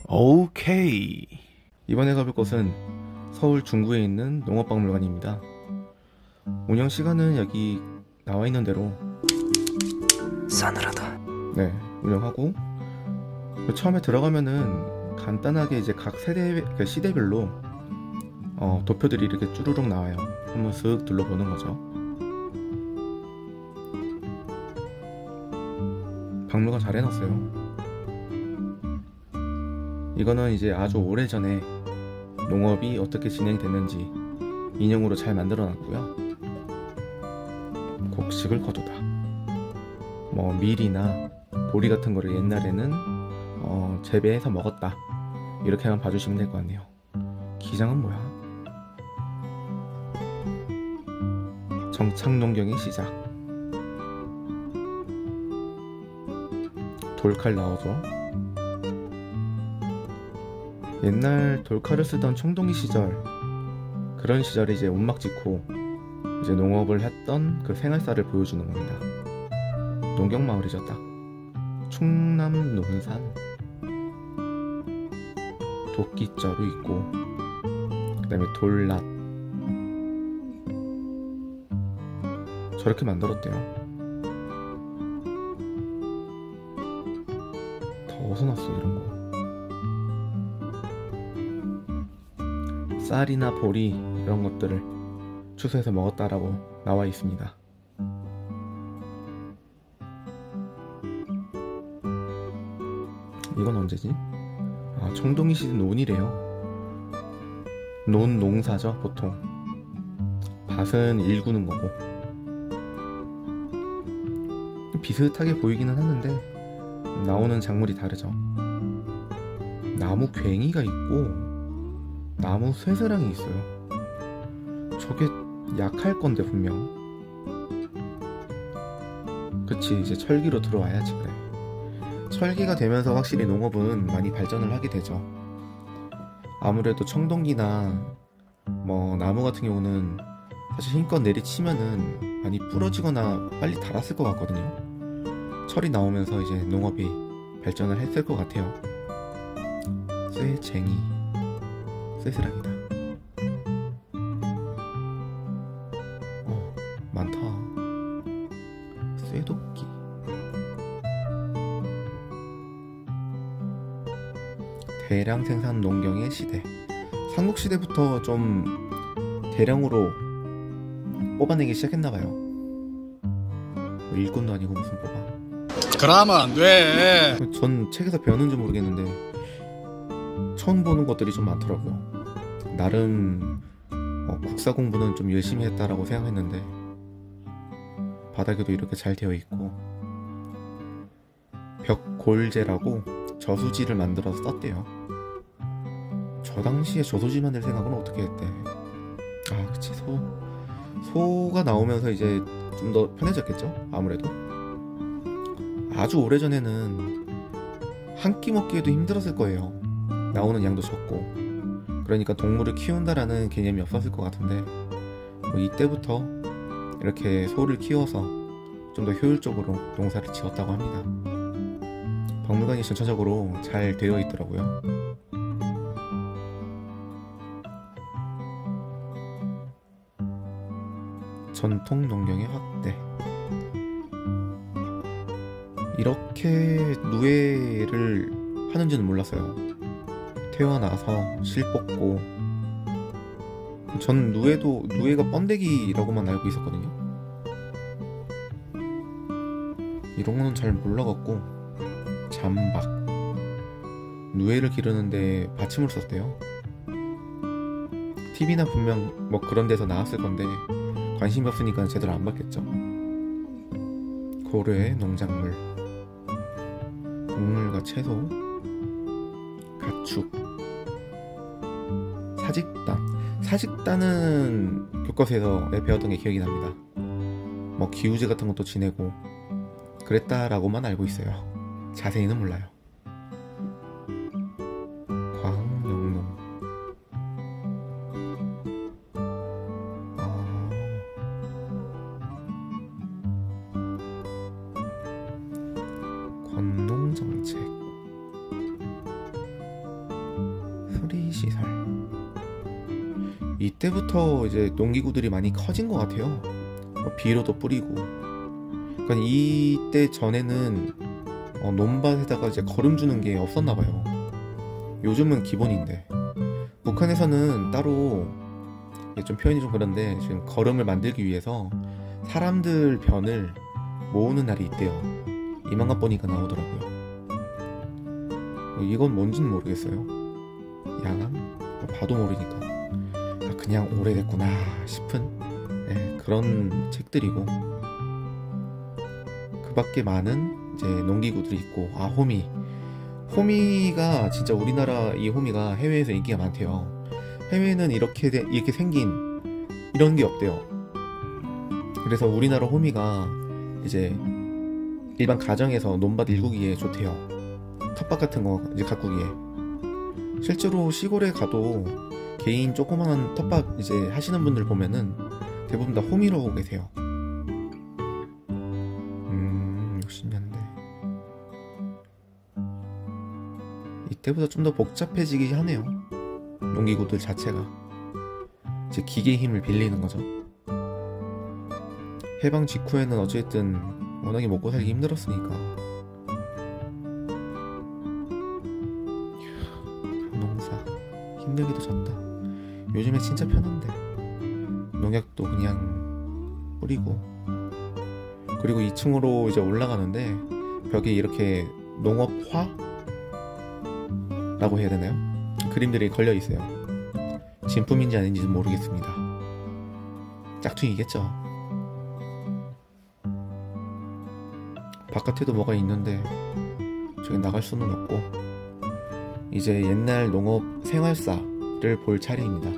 오케이. 이번에 가볼 곳은 서울 중구에 있는 농업박물관입니다. 운영 시간은 여기 나와 있는 대로 싸늘하다. 네, 운영하고 처음에 들어가면은 간단하게 이제 각 시대별로 도표들이 이렇게 쭈루룩 나와요. 한번 쓱 둘러보는 거죠. 박물관 잘 해놨어요. 이거는 이제 아주 오래전에 농업이 어떻게 진행됐는지 인형으로 잘 만들어놨고요. 곡식을 거두다, 뭐 밀이나 보리 같은 거를 옛날에는 재배해서 먹었다, 이렇게만 봐주시면 될 것 같네요. 기장은 뭐야? 정착농경의 시작. 돌칼 나오죠. 옛날 돌칼을 쓰던 청동기 시절, 그런 시절에 이제 온막 짓고 이제 농업을 했던 그 생활사를 보여주는 겁니다. 농경마을이죠, 딱. 충남 논산. 도끼자루 있고, 그 다음에 돌낫. 저렇게 만들었대요. 다 어디서 났어, 이런 거. 쌀이나 보리 이런 것들을 추수해서 먹었다라고 나와 있습니다. 이건 언제지? 청동기 시대 논이래요. 논 농사죠, 보통. 밭은 일구는 거고. 비슷하게 보이기는 하는데 나오는 작물이 다르죠. 나무 괭이가 있고 나무 쇠사랑이 있어요. 저게 약할 건데 분명. 그치, 이제 철기로 들어와야지. 그래, 철기가 되면서 확실히 농업은 많이 발전을 하게 되죠. 아무래도 청동기나 뭐 나무 같은 경우는 사실 힘껏 내리치면은 많이 부러지거나 빨리 닳았을 것 같거든요. 철이 나오면서 이제 농업이 발전을 했을 것 같아요. 쇠쟁이, 쇠스랑이다. 많다. 쇠도끼. 대량 생산 농경의 시대. 삼국시대부터 좀 대량으로 뽑아내기 시작했나봐요. 일꾼도 아니고 무슨 뽑아. 그러면 안 돼. 전 책에서 배웠는지 모르겠는데 처음 보는 것들이 좀 많더라고요. 나름 국사 공부는 좀 열심히 했다라고 생각했는데 바닥에도 이렇게 잘 되어 있고, 벽골재라고 저수지를 만들어서 썼대요. 저 당시에 저수지 만들 생각은 어떻게 했대? 그치, 소가 나오면서 이제 좀 더 편해졌겠죠, 아무래도. 아주 오래전에는 한 끼 먹기에도 힘들었을 거예요. 나오는 양도 적고. 그러니까 동물을 키운다라는 개념이 없었을 것 같은데 이때부터 이렇게 소를 키워서 좀 더 효율적으로 농사를 지었다고 합니다. 박물관이 전체적으로 잘 되어 있더라고요. 전통 농경의 확대. 이렇게 누에를 하는지는 몰랐어요. 태어나서 실 뽑고. 전 누에가 번데기라고만 알고 있었거든요. 이런 거는 잘 몰라갖고. 잠박. 누에를 기르는데 받침을 썼대요. TV나 분명 뭐 그런 데서 나왔을 건데 관심이 없으니까 제대로 안 봤겠죠. 고려의 농작물. 곡물과 채소, 가축, 사직단은 교과서에서 배웠던 게 기억이 납니다. 뭐 기우제 같은 것도 지내고 그랬다라고만 알고 있어요. 자세히는 몰라요. 광영농. 권농정책. 놀이시설. 이때부터 이제 농기구들이 많이 커진 것 같아요. 비료도 뿌리고. 그러니까 이때 전에는 논밭에다가 이제 거름 주는 게 없었나 봐요. 요즘은 기본인데. 북한에서는 따로, 좀 표현이 좀 그런데, 지금 거름을 만들기 위해서 사람들 변을 모으는 날이 있대요. 이만간 보니까 나오더라고요. 이건 뭔지는 모르겠어요. 양암? 봐도 모르니까. 그냥 오래됐구나 싶은 그런 책들이고, 그 밖에 많은 이제 농기구들이 있고, 호미가 진짜 우리나라 이 호미가 해외에서 인기가 많대요. 해외에는 이렇게 생긴 이런 게 없대요. 그래서 우리나라 호미가 이제 일반 가정에서 논밭 일구기에 좋대요. 텃밭 같은 거 이제 가꾸기에. 실제로 시골에 가도 개인 조그만한 텃밭 이제 하시는 분들 보면은 대부분 다 호미로 하고 계세요. 60년대. 이때보다 좀 더 복잡해지기 하네요. 농기구들 자체가 이제 기계의 힘을 빌리는 거죠. 해방 직후에는 어쨌든 워낙에 먹고 살기 힘들었으니까. 농사 힘들기도 졌다. 요즘에 진짜 편한데 농약도 그냥 뿌리고. 그리고 2층으로 이제 올라가는데 벽에 이렇게 농업화? 라고 해야 되나요? 그림들이 걸려 있어요. 진품인지 아닌지는 모르겠습니다. 짝퉁이겠죠. 바깥에도 뭐가 있는데 저기 나갈 수는 없고, 이제 옛날 농업 생활사를 볼 차례입니다.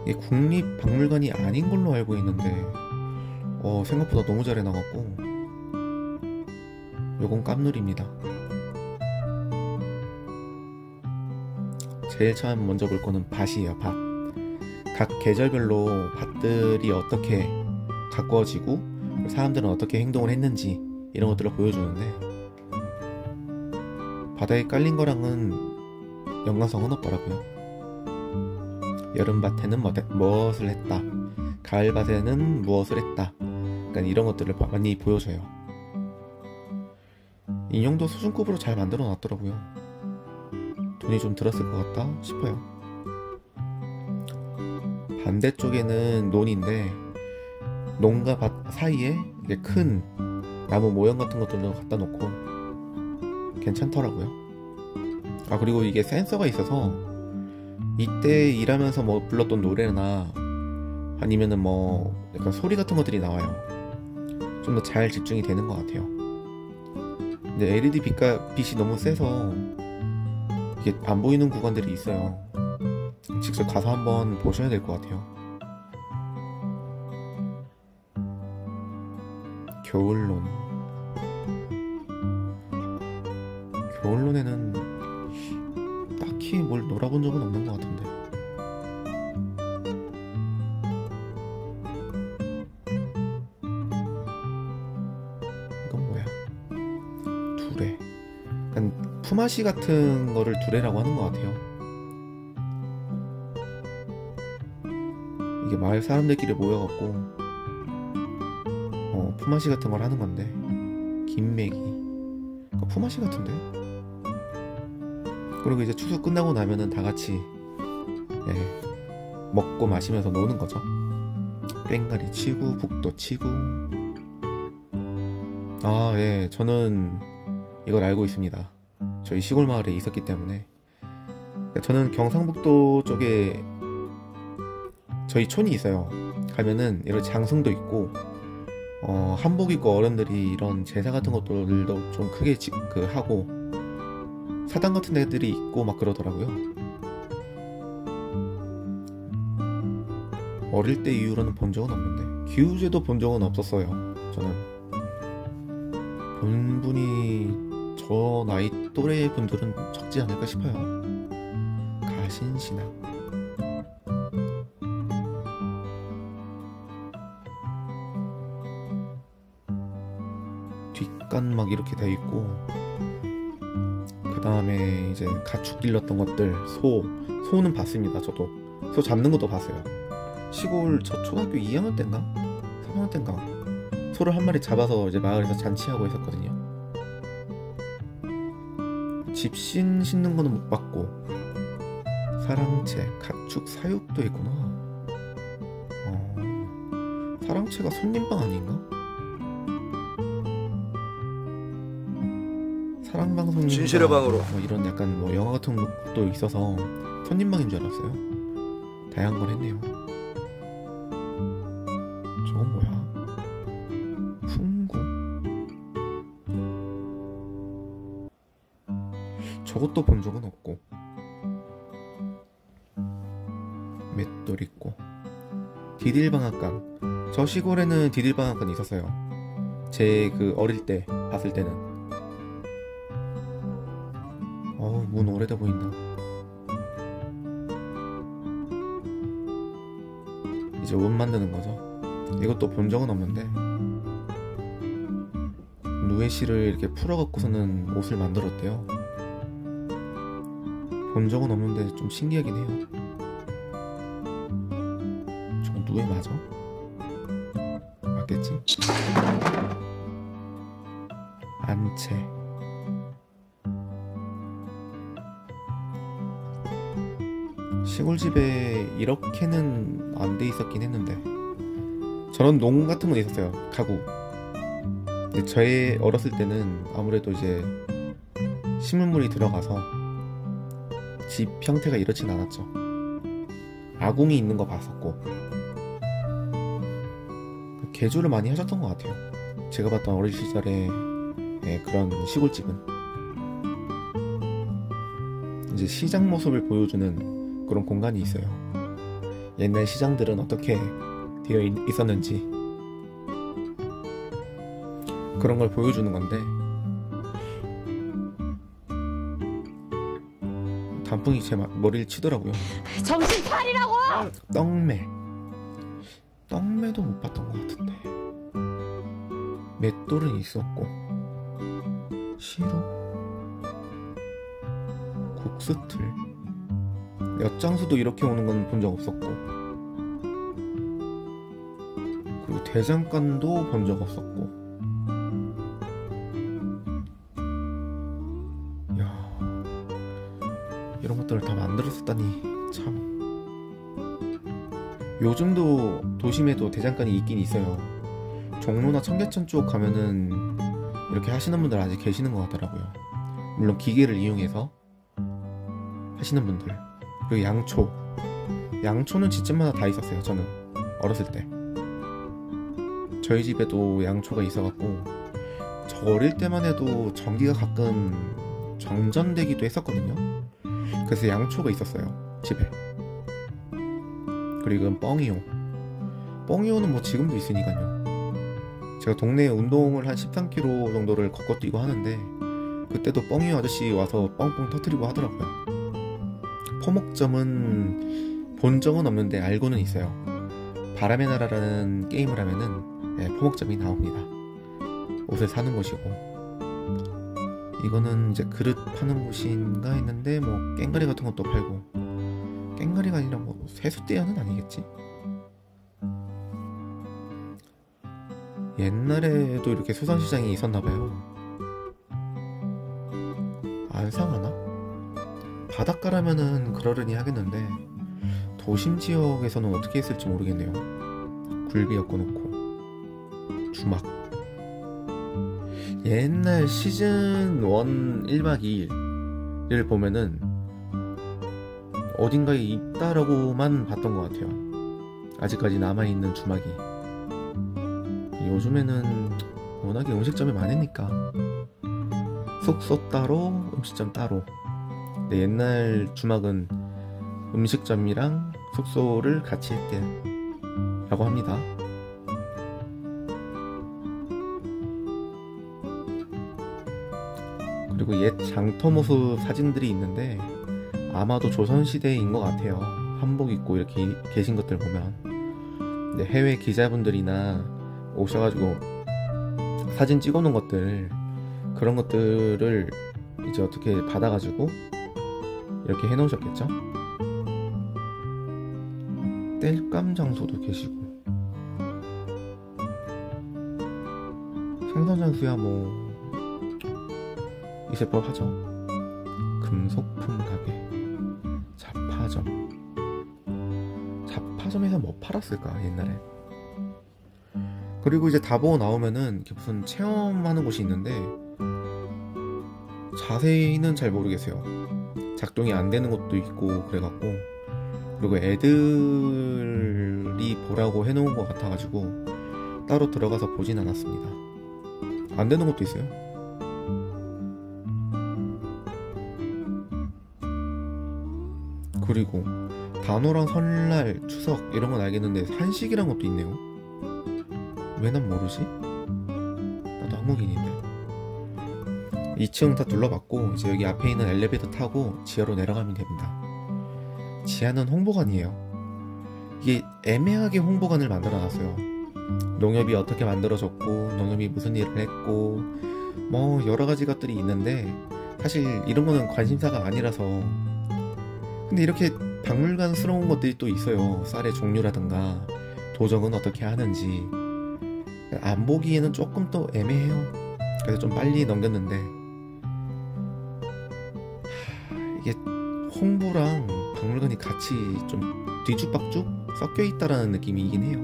이게 국립박물관이 아닌 걸로 알고 있는데 생각보다 너무 잘 해놔갖고 요건 깜놀입니다. 제일 처음 먼저 볼 거는 밭이에요. 밭. 각 계절별로 밭들이 어떻게 가꾸어지고 사람들은 어떻게 행동을 했는지 이런 것들을 보여주는데, 바다에 깔린 거랑은 연관성은 없더라고요. 여름밭에는 무엇을 했다, 가을밭에는 무엇을 했다, 그러니까 이런 것들을 많이 보여줘요. 인형도 수준급으로 잘 만들어 놨더라고요. 돈이 좀 들었을 것 같다 싶어요. 반대쪽에는 논인데 논과 밭 사이에 이렇게 큰 나무 모형 같은 것들도 갖다 놓고 괜찮더라고요. 그리고 이게 센서가 있어서 이때 일하면서 뭐 불렀던 노래나 아니면은 뭐 약간 소리 같은 것들이 나와요. 좀 더 잘 집중이 되는 것 같아요. 근데 LED 빛이 너무 세서 이게 안 보이는 구간들이 있어요. 직접 가서 한번 보셔야 될 것 같아요. 겨울론에는 딱히 뭘 놀아본 적은 없는 것 같은데. 이건 뭐야? 두레. 약간 품앗이 같은 거를 두레라고 하는 것 같아요. 이게 마을 사람들끼리 모여갖고 품앗이 같은 걸 하는 건데, 김매기. 품앗이 같은데? 그리고 이제 추수 끝나고 나면은 다 같이 먹고 마시면서 노는 거죠. 꽹가리 치고 북도 치고. 저는 이걸 알고 있습니다. 저희 시골 마을에 있었기 때문에. 저는 경상북도 쪽에 저희 촌이 있어요. 가면은 이런 장승도 있고 한복 입고 어른들이 이런 제사 같은 것들도 좀 크게 하고 사당 같은 애들이 있고 막 그러더라고요. 어릴 때 이후로는 본 적은 없는데, 기우제도 본 적은 없었어요. 저는 본 분이 저 나이 또래 분들은 적지 않을까 싶어요. 가신신앙. 뒷간 막 이렇게 돼 있고, 그 다음에 이제 가축 길렀던 것들, 소는 봤습니다. 저도 소 잡는 것도 봤어요. 시골 저 초등학교 2학년 때인가 3학년 때인가 소를 한 마리 잡아서 이제 마을에서 잔치하고 했었거든요. 집신 신는 거는 못 봤고 사랑채, 가축 사육도 있구나. 사랑채가 손님방 아닌가? 사랑방송님 진실의 방으로 뭐 이런 약간 뭐 영화 같은 것도 있어서 손님방인 줄 알았어요. 다양한 걸 했네요. 저건 뭐야? 풍구? 저것도 본 적은 없고 맷돌 있고 디딜방앗간. 저 시골에는 디딜방앗간이 있었어요. 제 그 어릴 때 봤을 때는. 문 오래돼 보인다. 이제 옷 만드는 거죠. 이것도 본 적은 없는데 누에실을 이렇게 풀어갖고서는 옷을 만들었대요. 본 적은 없는데 좀 신기하긴 해요. 저거 누에 맞아? 맞겠지? 안채. 시골집에 이렇게는 안 돼 있었긴 했는데 저런 농 같은 건 있었어요. 가구. 근데 저의 어렸을 때는 아무래도 이제 식물물이 들어가서 집 형태가 이렇진 않았죠. 아궁이 있는 거 봤었고 개조를 많이 하셨던 것 같아요. 제가 봤던 어린 시절의 그런 시골집은 이제 시장 모습을 보여주는 그런 공간이 있어요. 옛날 시장들은 어떻게 되어 있었는지 그런 걸 보여주는 건데 단풍이 제 머리를 치더라고요. 정신 차리라고! 떡매도 못 봤던 것 같은데 맷돌은 있었고 시루 국수틀 엿장수도 이렇게 오는 건 본 적 없었고 그리고 대장간도 본 적 없었고 이야 이런 것들을 다 만들었었다니 참. 요즘도 도심에도 대장간이 있긴 있어요. 종로나 청계천 쪽 가면은 이렇게 하시는 분들 아직 계시는 것 같더라고요. 물론 기계를 이용해서 하시는 분들. 그리고 양초는 집집마다 다 있었어요. 저는 어렸을 때 저희 집에도 양초가 있어갖고 저 어릴 때만 해도 전기가 가끔 정전되기도 했었거든요. 그래서 양초가 있었어요 집에. 그리고 이건 뻥이오는 뭐 지금도 있으니까요. 제가 동네에 운동을 한 13km 정도를 걷고 뛰고 하는데 그때도 뻥이오 아저씨 와서 뻥뻥 터트리고 하더라고요. 포목점은 본 적은 없는데 알고는 있어요. 바람의 나라라는 게임을 하면은 포목점이 나옵니다. 옷을 사는 곳이고 이거는 이제 그릇 파는 곳인가 했는데 뭐 깽가리 같은 것도 팔고 깽가리가 아니라 뭐 세숫대야는 아니겠지? 옛날에도 이렇게 수산시장이 있었나봐요. 안 상하나? 바닷가라면은 그러려니 하겠는데 도심 지역에서는 어떻게 했을지 모르겠네요. 굴비 엮어놓고 주막. 옛날 시즌 1 1박 2일을 보면은 어딘가에 있다라고만 봤던 것 같아요. 아직까지 남아있는 주막이. 요즘에는 워낙에 음식점이 많으니까 숙소 따로 음식점 따로. 근데 옛날 주막은 음식점이랑 숙소를 같이 했대 라고 합니다. 그리고 옛 장터 모습 사진들이 있는데 아마도 조선시대인 것 같아요. 한복 입고 이렇게 계신 것들 보면. 근데 해외 기자분들이나 오셔가지고 사진 찍어놓은 것들, 그런 것들을 이제 어떻게 받아가지고 이렇게 해놓으셨겠죠? 땔감 장소도 계시고, 생선장수야 뭐 있을 법하죠. 금속품 가게, 자파점에서 뭐 팔았을까 옛날에. 그리고 이제 다보고 나오면은 이렇게 무슨 체험하는 곳이 있는데 자세히는 잘 모르겠어요. 작동이 안 되는 것도 있고 그래갖고, 그리고 애들이 보라고 해놓은 것 같아가지고 따로 들어가서 보진 않았습니다. 안 되는 것도 있어요. 그리고 단오랑 설날, 추석 이런 건 알겠는데 한식이란 것도 있네요. 왜 난 모르지? 나도 한국인인데. 2층 다 둘러봤고 이제 여기 앞에 있는 엘리베이터 타고 지하로 내려가면 됩니다. 지하는 홍보관이에요. 이게 애매하게 홍보관을 만들어놨어요. 농협이 어떻게 만들어졌고, 농협이 무슨 일을 했고, 뭐 여러가지 것들이 있는데 사실 이런 거는 관심사가 아니라서. 근데 이렇게 박물관스러운 것들이 또 있어요. 쌀의 종류라든가 도정은 어떻게 하는지. 안 보기에는 조금 또 애매해요. 그래서 좀 빨리 넘겼는데, 이게 홍보랑 박물관이 같이 좀 뒤죽박죽 섞여있다라는 느낌이긴 해요.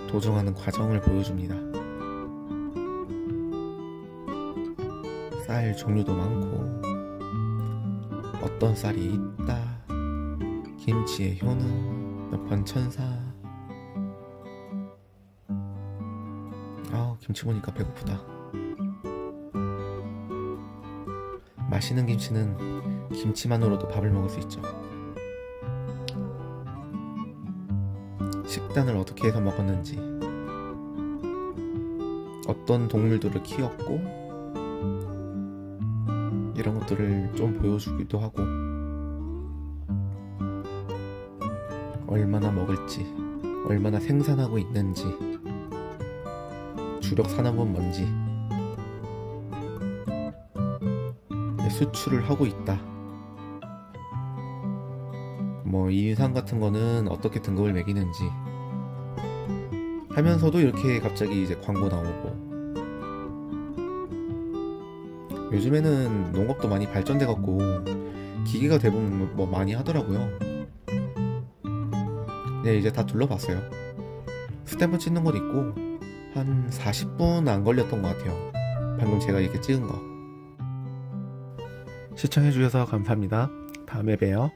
도정하는 과정을 보여줍니다. 쌀 종류도 많고, 어떤 쌀이 있다, 김치의 효능, 몇 번 천사. 김치 보니까 배고프다. 맛있는 김치는 김치만으로도 밥을 먹을 수 있죠. 식단을 어떻게 해서 먹었는지, 어떤 동물들을 키웠고, 이런 것들을 좀 보여주기도 하고, 얼마나 먹을지, 얼마나 생산하고 있는지, 주력 산업은 뭔지, 수출을 하고 있다, 뭐 인상 같은 거는 어떻게 등급을 매기는지 하면서도 이렇게 갑자기 이제 광고 나오고. 요즘에는 농업도 많이 발전돼 갖고 기계가 대부분 뭐 많이 하더라고요. 네, 이제 다 둘러봤어요. 스탬프 찍는 것 있고 한 40분 안 걸렸던 것 같아요. 방금 제가 이렇게 찍은 거. 시청해주셔서 감사합니다. 다음에 봬요.